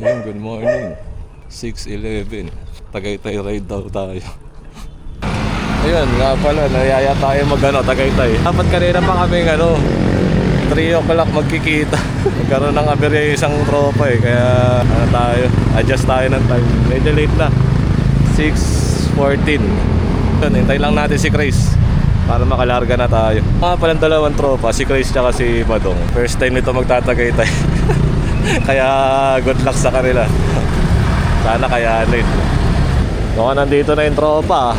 Ayun, good morning. 6:11. Tagaytay ride daw tayo. Ayun, nga pala, nayaya tayo Tagaytay. Dapat kanina pa kami 3 o'clock magkikita. Magkaroon ng aberya isang tropa kaya tayo, adjust tayo ng time. Medyo late na. 6:14. Yun, hintay lang natin si Chris para makalarga na tayo. Mga palang dalawang tropa, si Chris tsaka si Badong. First time nito magtatagaytay. Kaya good luck sa kanila. Sana kayanin. Mukhang nandito na yung tropa.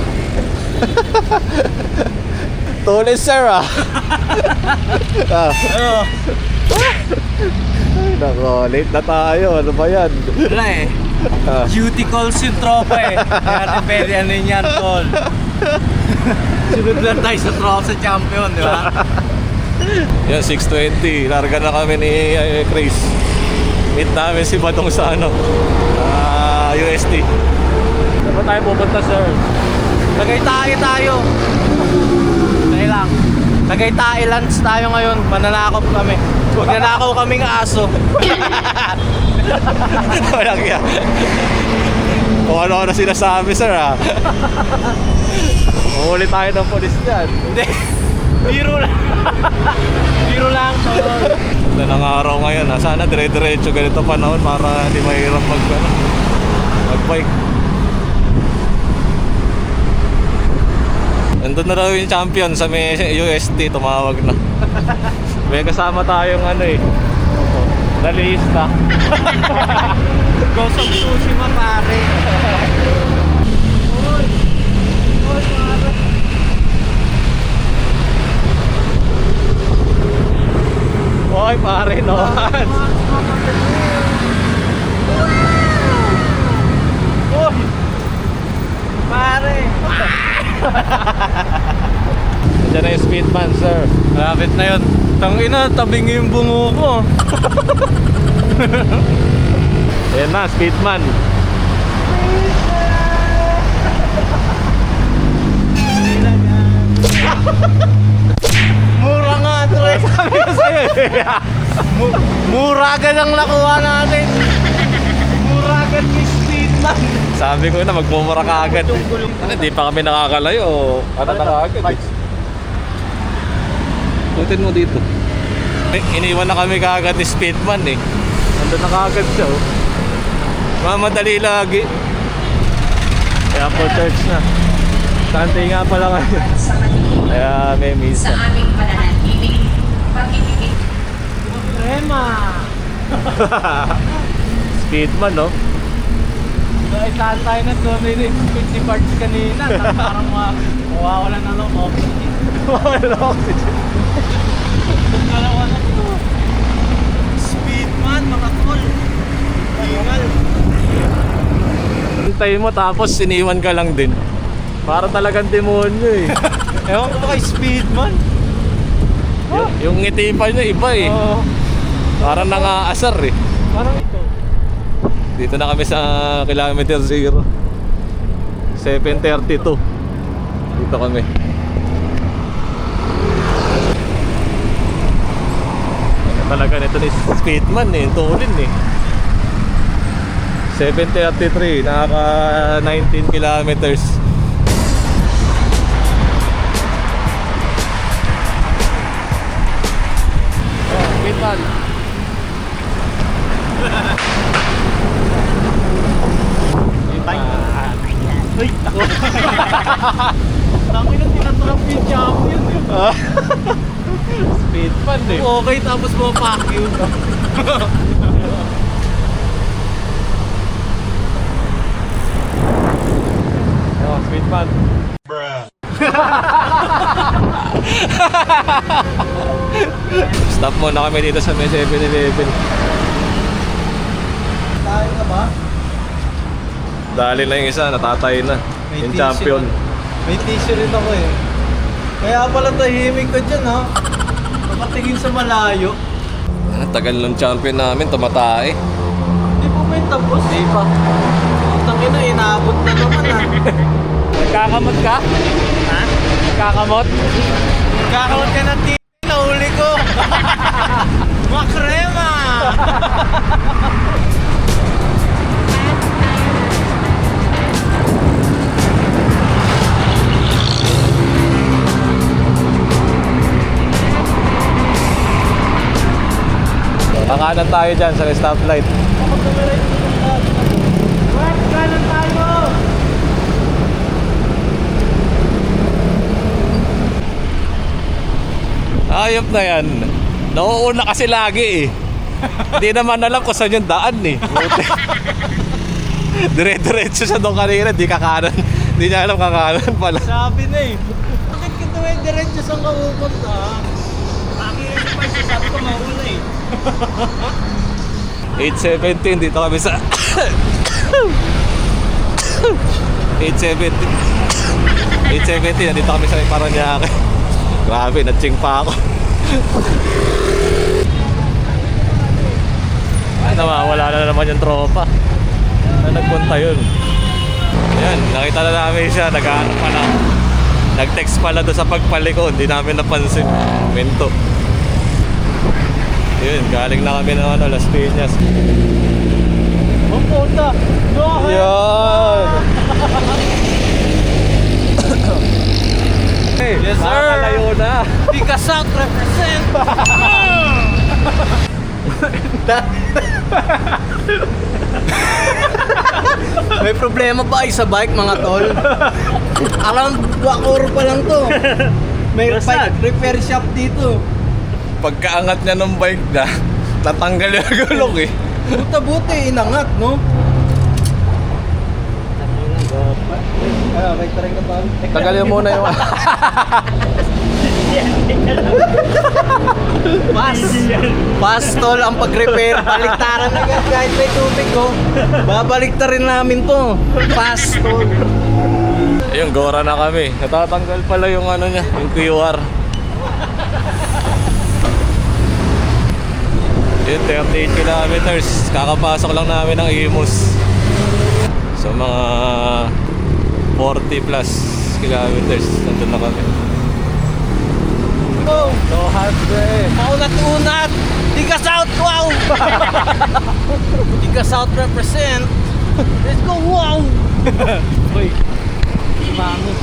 Tulis sir Ay, nako, late na tayo. Ano ba yan? Wala duty calls yung tropa Kaya pwede ano yan, tol. Sunod lang tayo sa tropa sa champion, di ba? Yan, 6:20. Larga na kami ni Chris. Meet namin si Batong sa UST. Saan ba tayo pupunta, sir? Tagaytay tayo. Dahil lang. Tagaytay lunch tayo ngayon. Mananakaw kami. Magnanakaw kaming aso. Walang yan. Kung ano-ano sinasabi, sir Umuli tayo ng polis dyan. Hindi. Biro lang. Biro lang, tol. Ganda ng araw ngayon Sana dire-diretso ganito panahon para hindi mahirap mag-bike. Nandun na raw yung champion sa may UST, tumawag na. May kasama tayong nalista. Ghost of Tsushima, pare. Uy, pare. Oy, pare, no. Uy, pare. Diyan na yung speedman, sir. Malapit na yun. Tangina, tabing yung bungo ko. Ayan na, speedman. Mura nga ito Sabi ko sa'yo Mura agad ang nakuha natin. Mura agad ni Speedman. Sabi ko na, magmumura ka agad. Hindi pa kami nakakalayo. Ano na kaagad Tutin mo dito. Iniwan na kami kaagad ni Speedman Nandun na kaagad siya Mamadali lagi. Kaya po church na. Sunday nga pala ngayon. Kaya may misa. Sa aming pananatiling pag-ibig. Rema. Speedman, no? Saan tayo na doon si Parts kanina. Parang mawawala na lang oxygen. Wala oxygen. Dalawa na ito. Speedman, mga tol. Tingal. Hintay mo tapos iniwan ka lang din. Para talagang demonyo Ewan ko kay Speedman. Yung ngiti pa niya iba Oo. Parang nangaasar Parang ito. Dito na kami sa kilometer 0 7:32. Dito kami. Talaga nito ni Speedman tulin 7:33, nakaka 19 kilometers. Speedman. Uy, ako. Dami na tinatrap yung champion Speedman Okay, tapos mo pack yun. Speedman. Stop muna kami dito sa may 7-Eleven. Tayo ka ba? Dali na yung isa, natatay na. Yung champion. May tissue rin ako Kaya pala tahimik ka dyan Nakatingin sa malayo. Tagal ng champion namin, tumatay. Hindi po may tapos. Hindi pa. Tangina, inaabot na naman Nagkakamot ka? Ha? Nagkakamot? Nagkakamot ka ng nahuli ko. Makrema! Kakanan tayo dyan sa stoplight. Kanan tayo! Ayop na yan. Nauuna kasi lagi eh. Hindi naman alam kung saan yung daan eh. Buti. Dire-diretso siya doon kanina, di kakanan. Di niya alam kakanan pala. Sabi na eh. Bakit ka tuwing diretso sa kaupunta? Pakirin pa siya, sabi ko mauna eh. 8:17 dito kami sa 8:17 nandito kami sa Paranaque. Grabe, natching pa ako. Ay, nawawala na naman yung tropa na nagpunta yun. Ayan, nakita na namin siya, nag-ano pala, nag-text pala doon sa pagpaliko, hindi namin napansin. Minto. Yun, galing na kami ng Las Piñas. Oh, puta! Yan! Hey, Yes, sir! makakalayo na. Pika South represent! May problema ba sa bike mga tol? Around Bacoor pa lang to. May bike repair shop dito. Pagkaangat niya ng bike na, tatanggal yung gulong eh. Buta-buti, inangat, no? May try ka ba? Tagalin muna yung... Pastol ang pag-repair. Baliktaran agad kahit may tubig ko. Babaliktarin namin to. Pastol. Ayun, Gora na kami. Natatanggal pala yung ano niya, yung QR. Yun, 38 kilometers. Kakapasok lang namin ng Imus. So mga 40 plus kilometers. Nandun na kami. Go! So happy! Maunat-unat! Diga South, wow! Diga South represent! Let's go, wow! Uy, mami.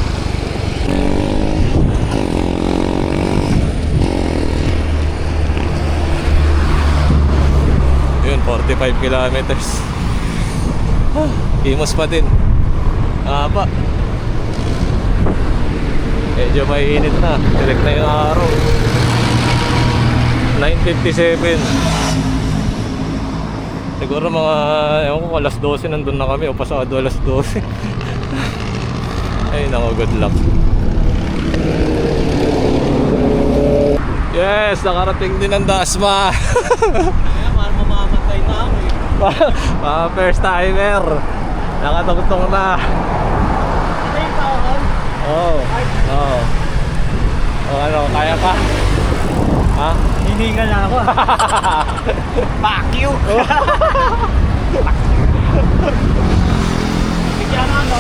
Yun, 45 kilometers. Imus pa din. Pa. Medyo mainit na. Direct na yung araw. 9:57. Siguro mga, ewan ko, alas 12 nandun na kami o pasado alas 12. Ay nako, good luck. Yes, nakarating din ang Dasma. Kaya mahal mamamatay na ako eh. Mga first timer. Nakatungtong na. Ano yung tawag? Oo. Oo. O ano, kaya pa? Ha? Hininga na ako. Fuck you! Bigyan na ako.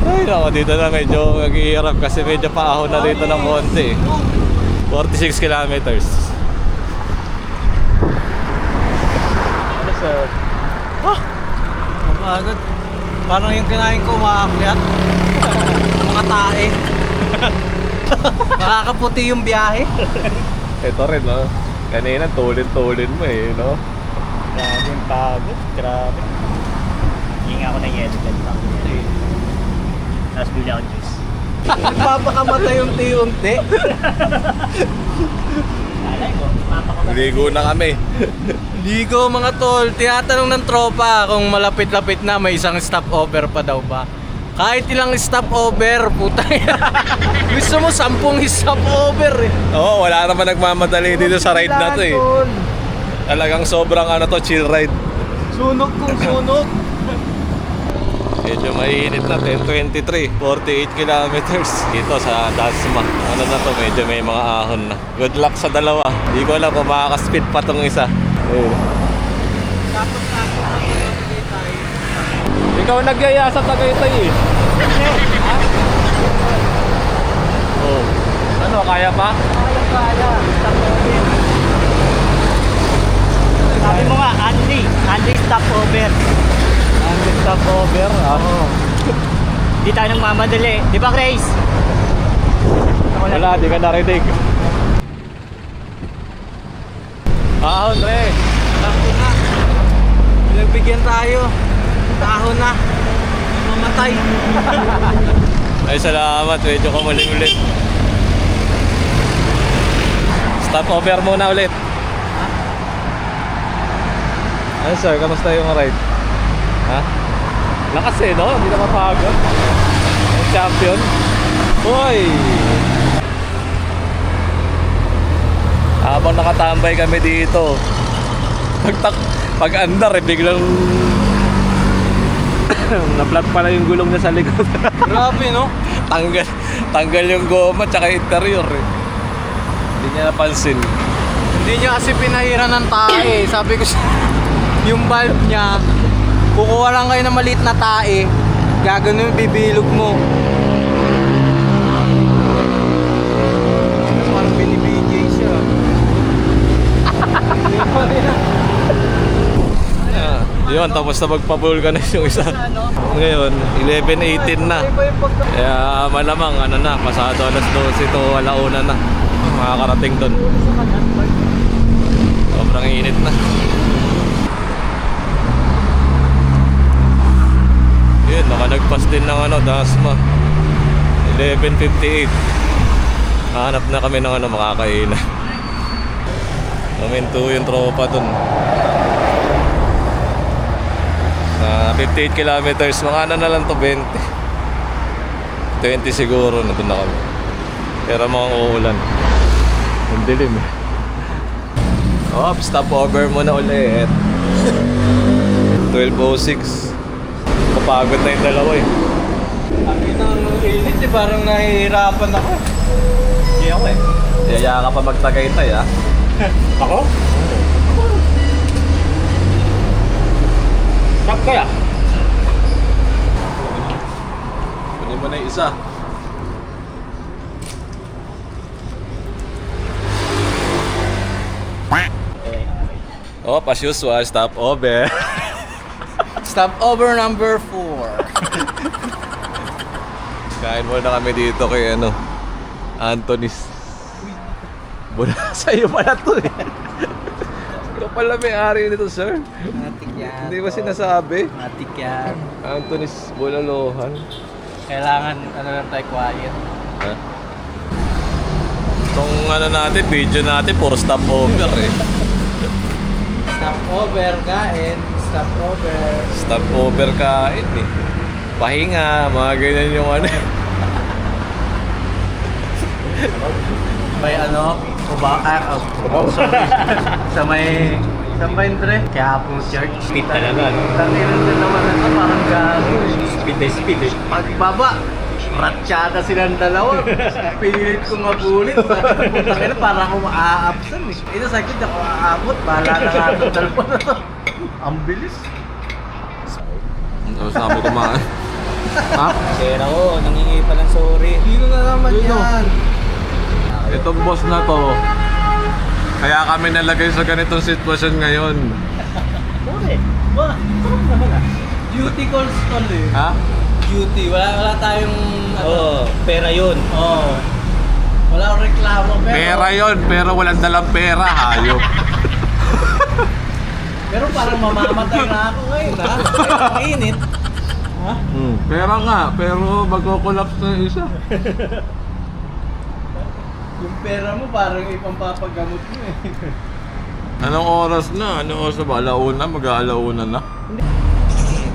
Ay nako, dito na medyo naghihirap kasi medyo paahon na dito ng konti. 46 kilometers. Ano sir? Mapagod. Parang yung kinain ko umaakyat. Mga tae. Makakaputi yung biyahe. Ito rin, no? Kanina, tulin-tulin mo eh, no? Grabe yung pagod. Grabe. Hinga ako ng yellow belt lang. Tapos bili ako juice. Nagpapakamatay yung unti-unti. Alay ko, papakamatay. Ligo na kami. Ligo mga tol. Tinatanong ng tropa kung malapit-lapit na may isang stopover pa daw ba. Kahit ilang stopover, putang ina. Gusto mo 10 stopover eh. Oo, wala naman nagmamadali dito sa ride na to eh. Tol. Talagang sobrang ano to, chill ride. Sunog kung sunog. Medyo mainit na, 10:23, 48 kilometers dito sa Dasma. Ano na to, medyo may mga ahon na. Good luck sa dalawa. Hindi ko alam kung makaka-speed pa tong isa. Ayun. Tapos tayo. Ikaw nagyaya sa Tagaytay eh. Oh. Ano, kaya pa? Kaya. Sabi mo nga, Andy stopover. Ang stopover, Oo. Hindi tayo nang mamadali. Di ba, Grace? Wala, di ka narinig. Ahon, re. Takbo na. Pinagbigyan tayo. Tahon na. Mamatay. Ay, salamat. Medyo kamaling ulit. Stop over muna ulit. Ano sir, kamusta yung ride? Ha? Lakas eh, no? Hindi na mapagod. Champion. Hoy! Habang nakatambay kami dito, pag andar eh, biglang na-flat pala yung gulong niya sa likod. Grabe, no? Tanggal yung goma tsaka interior eh. Hindi niya napansin. Hindi niya kasi pinahiran ng tae. Sabi ko yung valve niya, kukuha lang kayo ng maliit na tae, gagano yung bibilog mo. Parang binibigay siya. Yun, tapos na magpa-vulcanize yung isa. Ngayon, 11:18 na. Kaya malamang, ano na, pasado alas 12 to alauna na. Makakarating doon. Sobrang init na. Yun, nakalagpas din ng ano, Dasma. 11:58. Hanap na kami ng ano, makakainan. Kaminto yung tropa doon. Sa 58 kilometers, mga ano na lang to, 20 siguro, nandun na kami. Pero mga uulan. Ang dilim eh. Oh, stop over muna ulit. 12:06. Kapagod na yung dalawa eh. Sabi ng init eh, parang nahihirapan ako. Hindi ako eh. Yaya ka pa magtagaytay ah. Ako? Stop kaya? Kunin mo na yung isa. Oh, as usual, stop over. Stop over number 4. Kain muna kami dito kay ano, Antonis. Bula sa'yo pala to eh. Ikaw pala may-ari nito, sir. Matik yan. Hindi ba sinasabi? Matik yan. Antonis Bulalohan. Kailangan ano lang tayo quiet. Ha? Itong ano natin, video natin, puro stop over eh. Stop over, kain. Stop over. Stop over kain eh. Pahinga, mga ganyan yung ano. May ano, sorry. sa may Andre, kaya po church. Speed talaga, no? Tanginan din naman ito, parang gago. Speed na speed eh. Pagbaba, ratsyada silang dalawa. Pilit ko mabulit. Putangina, parang ako maa-absan eh. Ito sa akin, ako aabot. Bahala na nga itong dalawa na to. Ang bilis. Tapos sabi ko mga... Ha? Kaya ako, nangingi pa ng sorry. Sino na naman yan? Itong boss na to, kaya kami nalagay sa ganitong sitwasyon ngayon. Sorry. Ba? Sarap naman ah. Duty calls call eh. Ha? Duty. Wala tayong... Oo, pera yun. Oo. Wala akong reklamo. Pera yon, pero walang dalang pera, hayop. Pero parang mamamatay na ako ngayon ha. Ang init. Ha? Pera nga, pero magkukulaps na yung isa. Yung pera mo parang ipampapagamot mo eh. Anong oras na? Anong oras na ba? Alauna? Mag-aalauna na?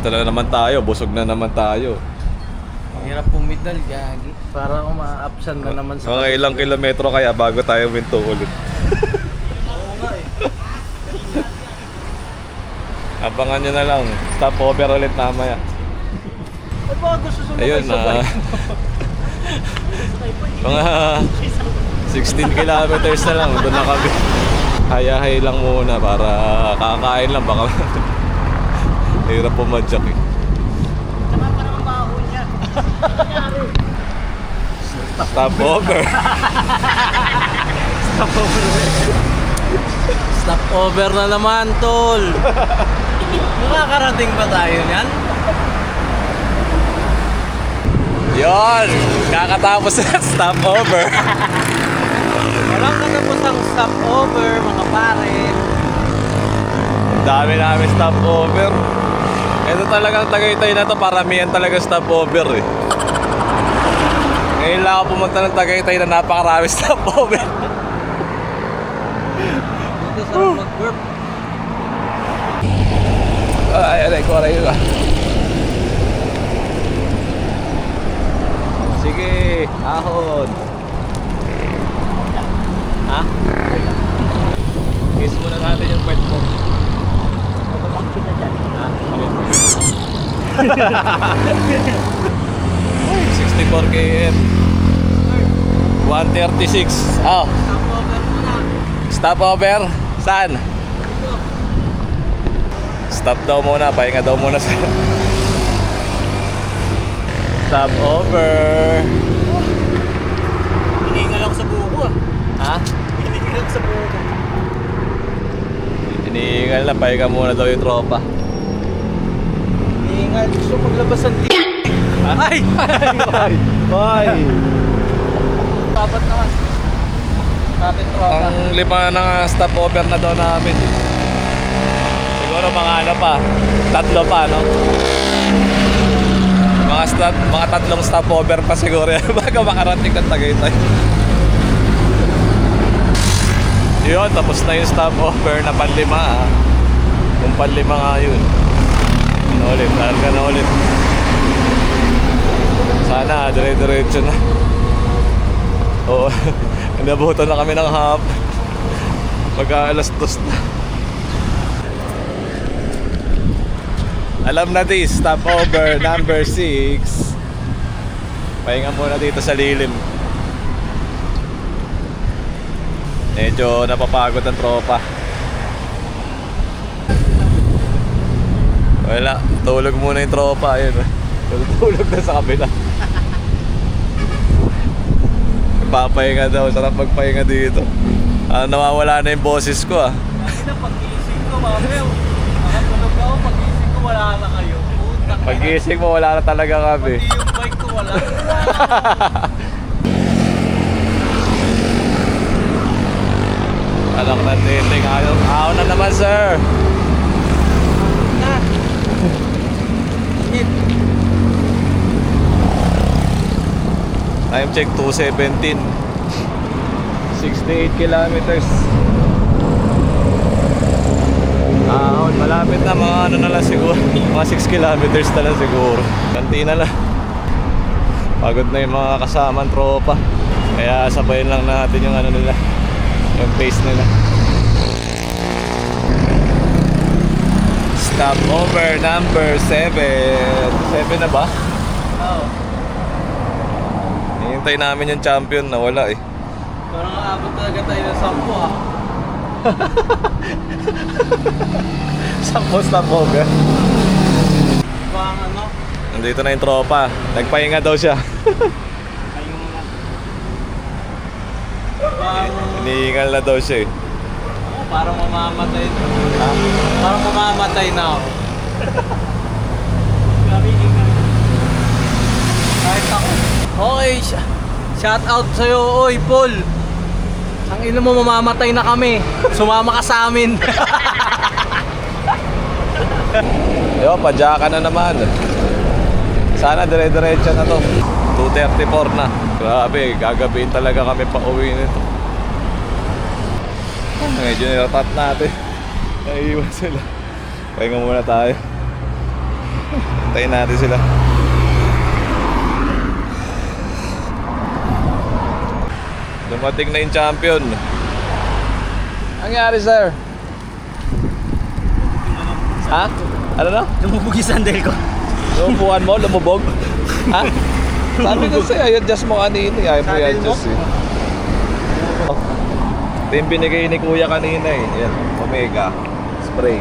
Talaga naman tayo, busog na naman tayo. Hirap pumidal, gagi. Para uma-absan na naman sa... Mga ilang kilometro kaya bago tayo minto ulit. Oo nga eh. Abangan nyo na lang. Stop over ulit mamaya. Ay baka gusto sumabay Ayun sa na. bike. Mga 16 kilometers na lang. Doon na kami. Hayahay lang muna para kakain lang. Baka hirap pumadyak eh. Saka parang maho niya. Stop over. Stop over. Stop over na naman, tol. Makakarating ba tayo niyan? Yon! Kakatapos na stop over. Walang katapos ang stop over, mga pare. Dami namin stopover. Ito talagang Tagaytay na to, paramihan talaga stopover eh. Ngayon lang ako pumunta ng Tagaytay na napakarami stopover. Dito sarap mag-burp. Ay, aray ko. Sige, ahon. Ha? Kiss muna natin yung pet mo. Ha? 64 km 136. Oh, stop over. Saan? Stop daw muna, pahinga daw muna sa stop over. Hiningal ako sa buko ah. Ha? Hiningal ako sa buko. Iniingal na, pahinga muna daw yung tropa. Hiningal. Gusto maglabas ng Ay! Ay! Dapat naman. Natin tropa. Ang 5 na stopover na daw namin. Siguro mga ano pa, 3 pa, no? Mga 3 stopover pa siguro yan bago makarating ng Tagaytay. Yun, tapos na yung stopover na panlima, ah. Kung panlima nga yun. Ano ulit, larga na ulit. Sana, dire-diretso na. Oo, inabutan na kami ng hap. Mag-aalas 2 na. Alam na this, stopover number 6. Pahinga muna dito sa lilim. Medyo napapagod ang tropa. Wala, tulog muna yung tropa. Ayun, tulog na sa kabila. Papahinga daw, sarap magpahinga dito. Nawawala na yung boses ko ah. Kasi pag-iisip ko, mamaya. Nakatulog ako, pag-iisip ko, wala na kayo. Putak. Pag-iisip mo, wala na talaga kami. Pati yung bike ko, wala. Anak ng titing, ayaw na naman sir. Na. Hit. Time check 2:17. 68 kilometers. Malapit na, mga ano na lang siguro. Mga 6 kilometers na lang siguro. Kanti na lang. Pagod na yung mga kasamang tropa. Kaya sabayin lang natin yung ano nila, yung pace nila. Stop over number 7. 7 na ba? Oo. Hihintay namin yung champion na wala eh. Parang aabot talaga tayo ng 10 ah. 10 stop over. Parang ano? Nandito na yung tropa. Nagpahinga daw siya. Ayun na. Parang... Hinihingal na daw siya eh. Oo, parang mamamatay. Ha? Parang mamamatay na ako. Grabe hingal. Kahit ako. Okay, shout out sa'yo, oy Paul. Ang ino mo, mamamatay na kami. Sumama ka sa amin. Yo, padyakan na naman. Sana dire-diretso na to. 2:34 na. Grabe, gagabihin talaga kami pa uwi nito. Medyo nilatat natin. Naiiwan sila. Pahinga muna tayo. Hintayin natin sila. Dumating na yung champion. Nangyari, sir? Ha? Ano na? Lumubog yung sandal ko. Lumubukan mo? Lumubog? Ha? Sabi ko sa'yo, i-adjust mo kanina. Ayaw mo i-adjust eh. Ito yung binigay ni kuya kanina eh. Yan, Omega spray.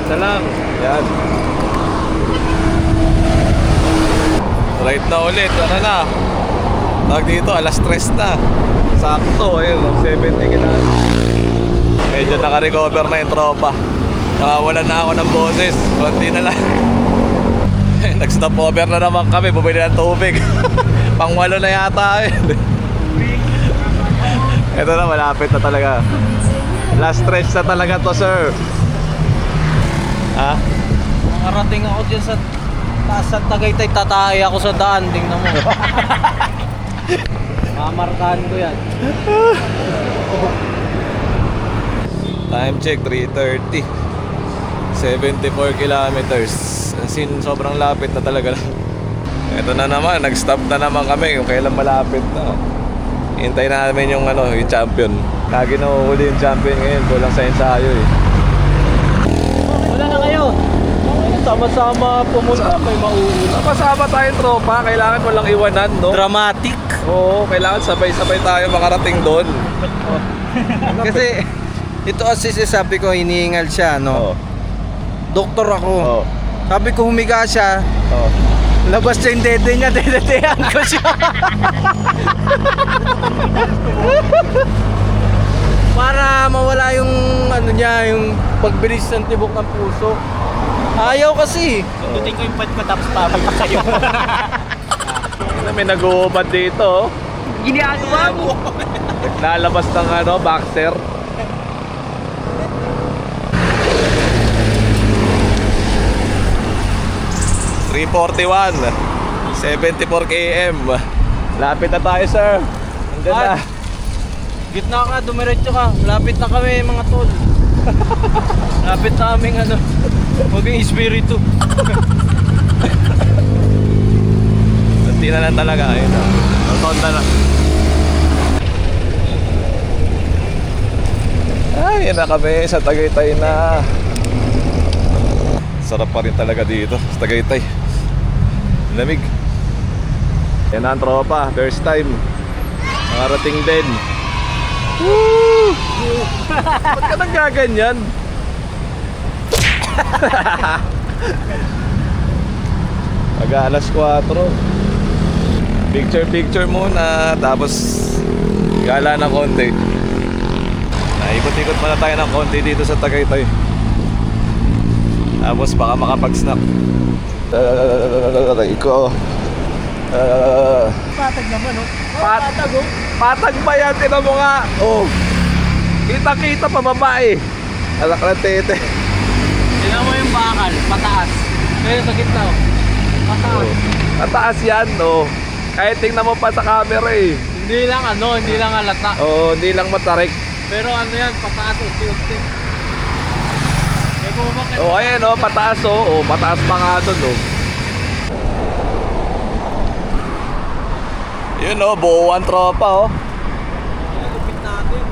Isa lang. Yan. Right na ulit. Ano na? Tawag dito, alas 3 na. Sakto, ayun, 70 kilos. Medyo naka-recover na yung tropa. Nakawalan na ako ng boses. Konti na lang. Nag-stop over na naman kami. Bumili ng tubig. Pang-8 na yata eh. Ito na, malapit na talaga. Last stretch na talaga to, sir. Ha? Makarating ako dyan sa taas ng Tagaytay, tatay ako sa daan, tingnan mo. Mamarkahan ko yan. Time check, 3:30. 74 kilometers. As in, sobrang lapit na talaga. Ito na naman, nag-stop na naman kami kung kailan malapit na. Hintay namin yung yung champion. Lagi na uhuli yung champion ngayon, kulang sa ensayo eh. Wala na kayo. Sama-sama pumunta, may mauuna. Kasama tayong tropa, kailangan mo lang iwanan, no? Dramatic. Oo, kailangan sabay-sabay tayo makarating doon. Kasi ito kasi sabi ko, hinihingal siya, no? Oo. Doktor ako. Oo. Sabi ko humiga siya. Oo. Labas siya yung dede niya, dededehan ko siya. Para mawala yung niya, yung pagbilis ng tibok ng puso. Ayaw kasi. Pindutin ko yung pad ko tapos papagpak sa'yo. May nag-uubad dito. Ginagawa mo! Naglalabas ng boxer. $341 74 km. Lapit na tayo, sir. Andyan na. Gitna ka, dumiretso ka. Lapit na kami mga tol. Lapit na kaming maging espiritu. Hindi na lang talaga. Ayun na. Rotonda na. Ay, yan na kami sa Tagaytay na. Sarap pa rin talaga dito sa Tagaytay. Lamig. Yan na ang tropa. First time. Nakarating din. Woo! Ba't ka nang gaganyan? Mag-alas 4. Picture muna. Tapos gala ng konti. Naikot-ikot muna tayo ng konti dito sa Tagaytay. Tapos baka makapag-snack. Iko. Patag naman, no? Patag, oh. Patag ba yan? Tinan mo nga. Oh. Kita-kita pa babae. Alak na tete. Tingnan mo yung bakal, pataas. Ngayon sa gitna, oh. Pataas. Mataas yan, no. Kahit tingnan mo pa sa camera eh. Hindi lang halata. Oo, hindi lang matarik. Pero yan, pataas, unti-unti. May bumakit. Oh, ayan oh, pataas oh. Oh, pataas pa nga doon oh. Yun oh, buuan tropa oh. Lupit natin.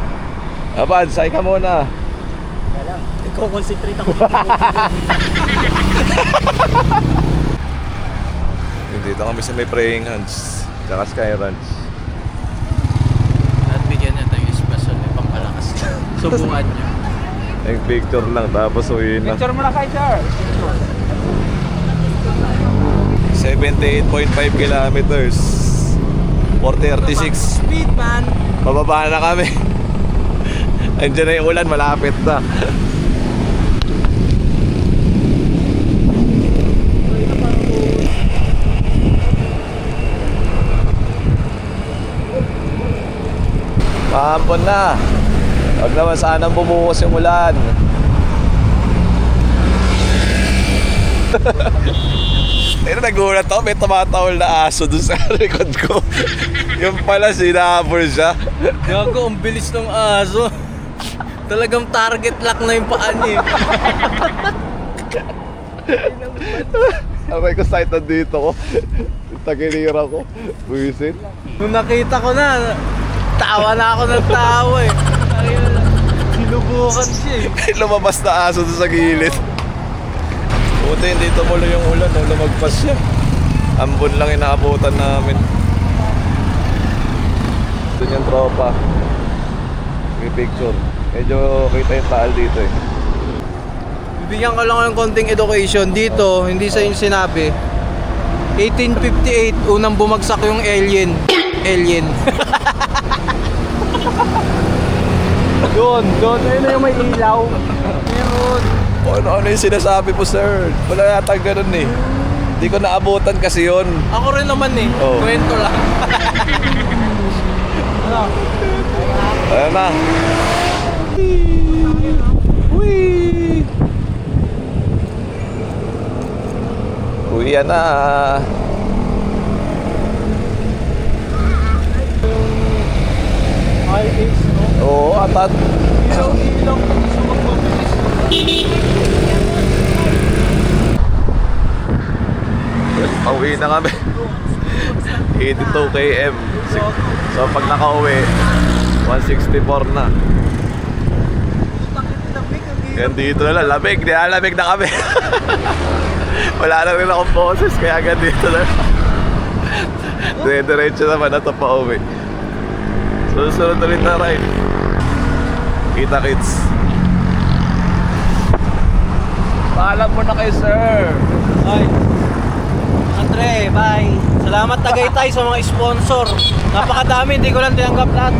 Abad, say ka muna. Ikaw, concentrate ako. Dito kami sa may praying hands. Tsaka sky ranch. At bigyan na tayo special na pampalakas. Subukan nyo. Nag-picture lang tapos uwi na. Picture mo na kayo, sir. 78.5 kilometers. 436. Speed, man. Bababa na kami. Andiyan na yung ulan, malapit na. Mahapon na. Huwag naman sanang bumuhos yung ulan. Pero nagulat ako, may tumatawal na aso dun sa likod ko. Yung pala, sinabol siya. Gago, ang bilis ng aso. Talagang target lock na yung paa niya. Aray ko sighted dito ko. Tagilira ko. Buisit. Nung nakita ko na, tawa na ako ng tawa eh. Sinubukan siya eh. Lumabas na aso doon sa gilid. Buti hindi tumuloy yung ulan. Lumagpas siya. Ambon lang inaabutan namin. Doon yung tropa. May picture. Medyo kita yung taal dito eh. Bibigyan ko lang ng konting education dito, hindi sa yung sinabi. 1858, unang bumagsak yung alien. Doon, ayun na yung may ilaw. Meron. Ano yung sinasabi po, sir? Wala yata ganun eh. Hindi ko naabutan kasi yun. Ako rin naman eh, Oh. kwento lang. Ano? Ayan na. Whee! Uwian na. Highways, no? Oo, atat. Ilaw-ilaw sa magpapabilis. Pauwi na kami. 82 km. So pag nakauwi, 164 na. Yan dito na lang, lamig. Nilalamig na kami. Wala na rin akong boses, kaya agad dito na. Diretso naman na ito pa uwi. Susunod ulit na ride. Kita kids. Paalam mo na kayo, sir. Ay. Andre, bye. Salamat Tagaytay sa mga sponsor. Napakadami, hindi ko lang tinanggap lahat.